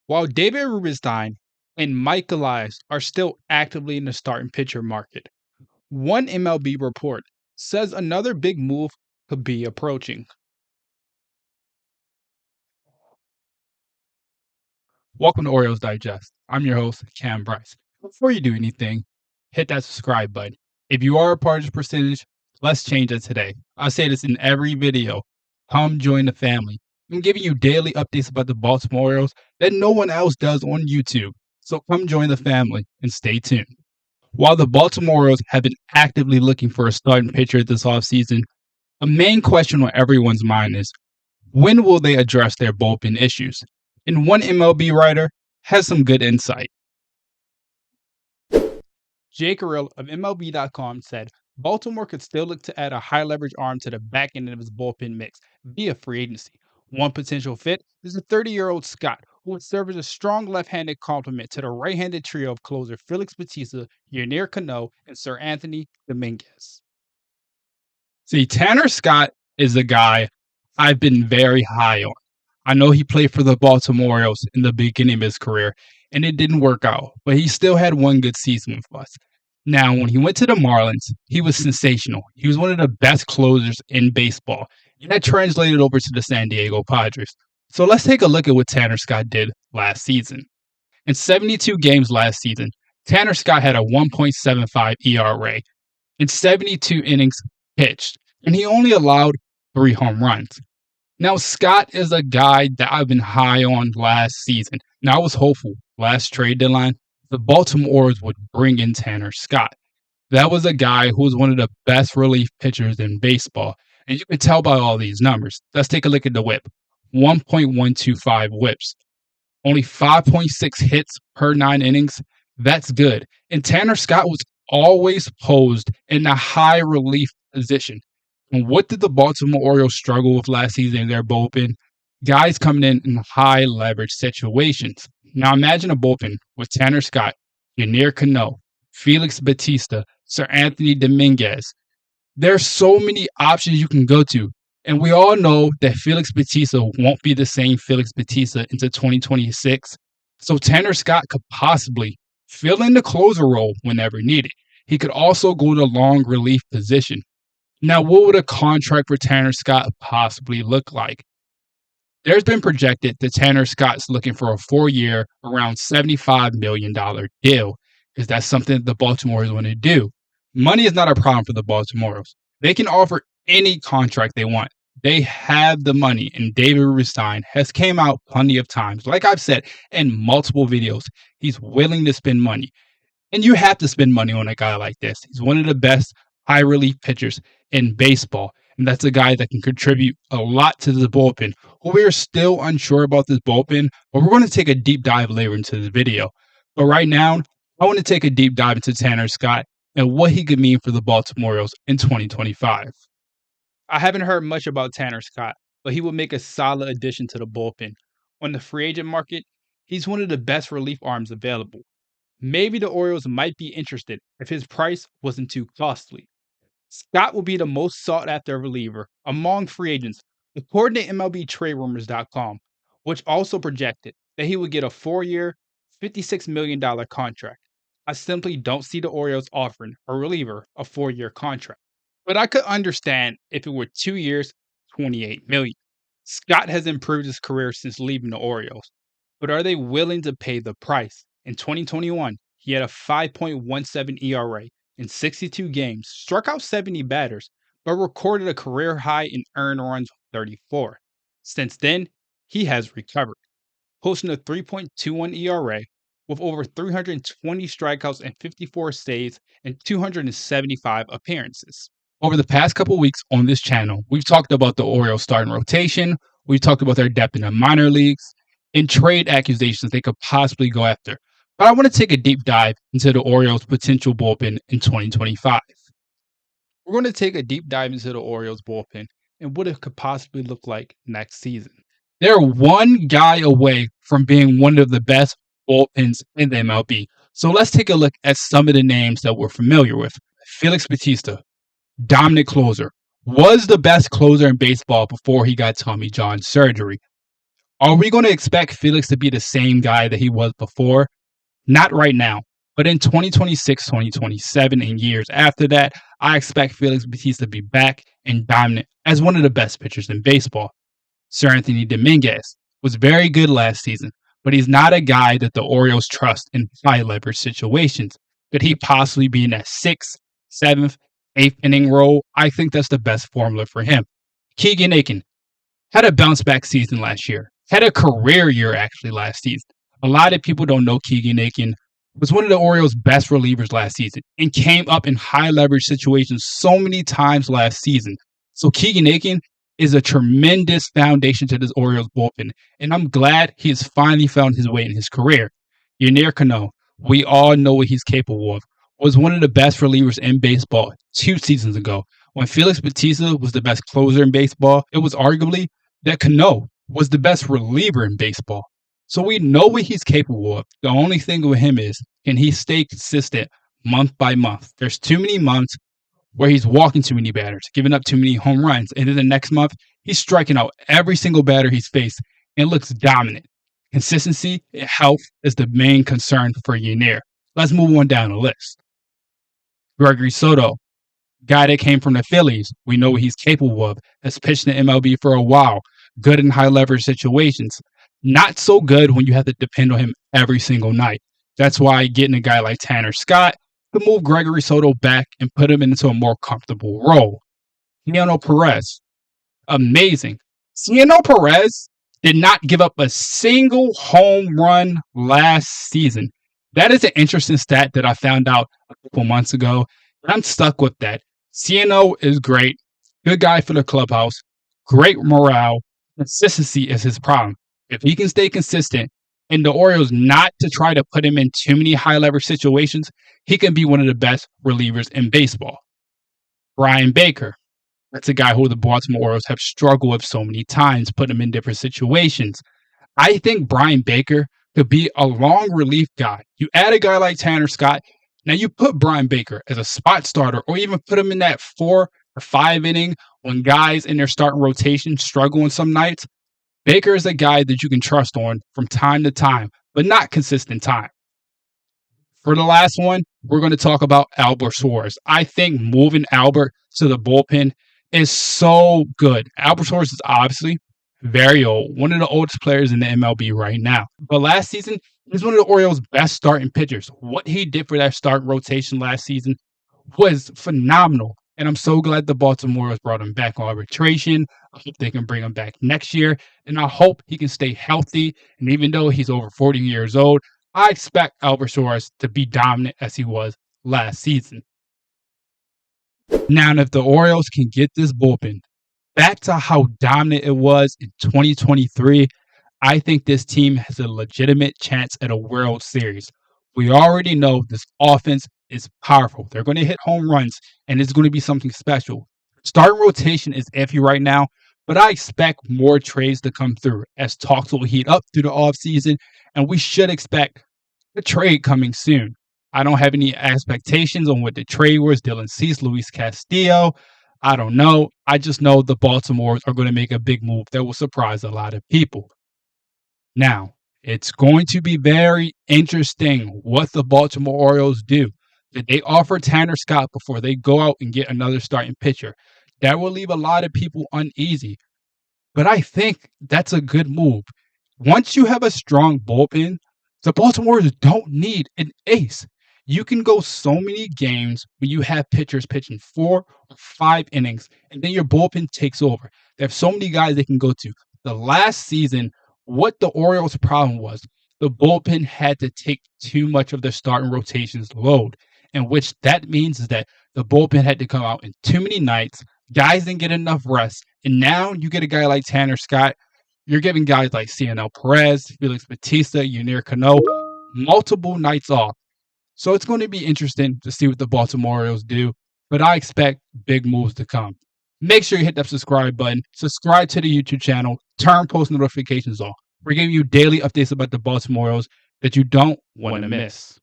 While David Rubenstein and Mike Elias are still actively in the starting pitcher market, one MLB report says another big move could be approaching. Welcome to Orioles Digest. I'm your host, Kam Brice. Before you do anything, hit that subscribe button. If you are a part of this percentage, let's change it today. I say this in every video. Come join the family. I'm giving you daily updates about the Baltimore Orioles that no one else does on YouTube. So come join the family and stay tuned. While the Baltimore Orioles have been actively looking for a starting pitcher this offseason, a main question on everyone's mind is, when will they address their bullpen issues? And one MLB writer has some good insight. Jake Carrill of MLB.com said Baltimore could still look to add a high leverage arm to the back end of his bullpen mix via free agency. One potential fit is the 30-year-old Scott, who would serve as a strong left-handed complement to the right-handed trio of closer Félix Bautista, Yennier Cano, and Sir Anthony Dominguez. See, Tanner Scott is a guy I've been very high on. I know he played for the Baltimore Orioles in the beginning of his career, and it didn't work out, but he still had one good season with us. Now, when he went to the Marlins, he was sensational. He was one of the best closers in baseball, and that translated over to the San Diego Padres. So let's take a look at what Tanner Scott did last season. In 72 games last season, Tanner Scott had a 1.75 ERA in 72 innings pitched, and he only allowed 3 home runs. Now, Scott is a guy that I've been high on last season. Now, I was hopeful last trade deadline the Baltimore Orioles would bring in Tanner Scott. That was a guy who was one of the best relief pitchers in baseball. And you can tell by all these numbers. Let's take a look at the whip. 1.125 whips. Only 5.6 hits per 9 innings. That's good. And Tanner Scott was always posed in a high relief position. And what did the Baltimore Orioles struggle with last season in their bullpen? Guys coming in high leverage situations. Now imagine a bullpen with Tanner Scott, Yennier Cano, Félix Bautista, Sir Anthony Dominguez. There's so many options you can go to. And we all know that Félix Bautista won't be the same Félix Bautista into 2026. So Tanner Scott could possibly fill in the closer role whenever needed. He could also go to long relief position. Now, what would a contract for Tanner Scott possibly look like? There's been projected that Tanner Scott's looking for a 4-year, around $75 million deal, because that's something the Baltimoreans want to do. Money is not a problem for the Baltimoreans. They can offer any contract they want. They have the money, and David Rubenstein has came out plenty of times. Like I've said in multiple videos, he's willing to spend money. And you have to spend money on a guy like this. He's one of the best high relief pitchers in baseball. And that's a guy that can contribute a lot to the bullpen. Well, we are still unsure about this bullpen, but we're going to take a deep dive later into the video. But right now, I want to take a deep dive into Tanner Scott and what he could mean for the Baltimore Orioles in 2025. I haven't heard much about Tanner Scott, but he will make a solid addition to the bullpen. On the free agent market, he's one of the best relief arms available. Maybe the Orioles might be interested if his price wasn't too costly. Scott will be the most sought-after reliever among free agents, according to MLBTradeRumors.com, which also projected that he would get a 4-year, $56 million contract. I simply don't see the Orioles offering a reliever a 4-year contract. But I could understand if it were 2 years, $28 million. Scott has improved his career since leaving the Orioles. But are they willing to pay the price? In 2021, he had a 5.17 ERA. In 62 games, struck out 70 batters, but recorded a career high in earned runs 34. Since then, he has recovered, posting a 3.21 ERA with over 320 strikeouts and 54 saves and 275 appearances. Over the past couple weeks on this channel, we've talked about the Orioles starting rotation, we've talked about their depth in the minor leagues, and trade accusations they could possibly go after. But I want to take a deep dive into the Orioles' potential bullpen in 2025. We're going to take a deep dive into the Orioles' bullpen and what it could possibly look like next season. They're one guy away from being one of the best bullpens in the MLB. So let's take a look at some of the names that we're familiar with. Félix Bautista, dominant closer, was the best closer in baseball before he got Tommy John surgery. Are we going to expect Felix to be the same guy that he was before? Not right now. But in 2026, 2027, and years after that, I expect Felix Bautista to be back and dominant as one of the best pitchers in baseball. Sir Anthony Dominguez was very good last season, but he's not a guy that the Orioles trust in high leverage situations. Could he possibly be in that sixth, seventh, eighth inning role? I think that's the best formula for him. Keegan Aiken had a bounce back season last year, had a career year actually last season. A lot of people don't know Keegan Aiken was one of the Orioles' best relievers last season and came up in high leverage situations so many times last season. So Keegan Aiken is a tremendous foundation to this Orioles bullpen, and I'm glad he has finally found his way in his career. Yennier Cano, we all know what he's capable of, was one of the best relievers in baseball 2 seasons ago. When Félix Bautista was the best closer in baseball, it was arguably that Cano was the best reliever in baseball. So we know what he's capable of. The only thing with him is, can he stay consistent month by month? There's too many months where he's walking too many batters, giving up too many home runs. And then the next month, he's striking out every single batter he's faced and looks dominant. Consistency and health is the main concern for Yennier. Let's move on down the list. Gregory Soto, guy that came from the Phillies. We know what he's capable of. Has pitched in MLB for a while. Good in high leverage situations. Not so good when you have to depend on him every single night. That's why getting a guy like Tanner Scott to move Gregory Soto back and put him into a more comfortable role. Ciano Perez, amazing. Ciano Perez did not give up a single home run last season. That is an interesting stat that I found out a couple months ago. I'm stuck with that. Ciano is great. Good guy for the clubhouse. Great morale. Consistency is his problem. If he can stay consistent and the Orioles not to try to put him in too many high leverage situations, he can be one of the best relievers in baseball. Brian Baker. That's a guy who the Baltimore Orioles have struggled with so many times, put him in different situations. I think Brian Baker could be a long relief guy. You add a guy like Tanner Scott, now you put Brian Baker as a spot starter or even put him in that 4 or 5 inning when guys in their starting rotation struggle on some nights. Baker is a guy that you can trust on from time to time, but not consistent time. For the last one, we're going to talk about Albert Suarez. I think moving Albert to the bullpen is so good. Albert Suarez is obviously very old, one of the oldest players in the MLB right now. But last season, he's one of the Orioles' best starting pitchers. What he did for that starting rotation last season was phenomenal. And I'm so glad the Baltimore Orioles brought him back on arbitration. I hope they can bring him back next year. And I hope he can stay healthy. And even though he's over 40 years old, I expect Albert Suarez to be dominant as he was last season. Now, if the Orioles can get this bullpen back to how dominant it was in 2023, I think this team has a legitimate chance at a World Series. We already know this offense is powerful. They're going to hit home runs, and it's going to be something special. Starting rotation is iffy right now, but I expect more trades to come through as talks will heat up through the offseason, and we should expect a trade coming soon. I don't have any expectations on what the trade was. Dylan Cease, Luis Castillo. I don't know. I just know the Baltimores are going to make a big move that will surprise a lot of people. Now, it's going to be very interesting what the Baltimore Orioles do. Did they offer Tanner Scott before they go out and get another starting pitcher? That will leave a lot of people uneasy. But I think that's a good move. Once you have a strong bullpen, the Baltimore Orioles don't need an ace. You can go so many games when you have pitchers pitching 4 or 5 innings, and then your bullpen takes over. They have so many guys they can go to. The last season, what the Orioles' problem was, the bullpen had to take too much of their starting rotation's load, and which that means is that the bullpen had to come out in too many nights. Guys didn't get enough rest, and now you get a guy like Tanner Scott. You're giving guys like Ciano Perez, Félix Bautista, Yennier Cano multiple nights off. So it's going to be interesting to see what the Baltimore Orioles do, but I expect big moves to come. Make sure you hit that subscribe button, subscribe to the YouTube channel, turn post notifications on. We're giving you daily updates about the Baltimore Orioles that you don't want to miss.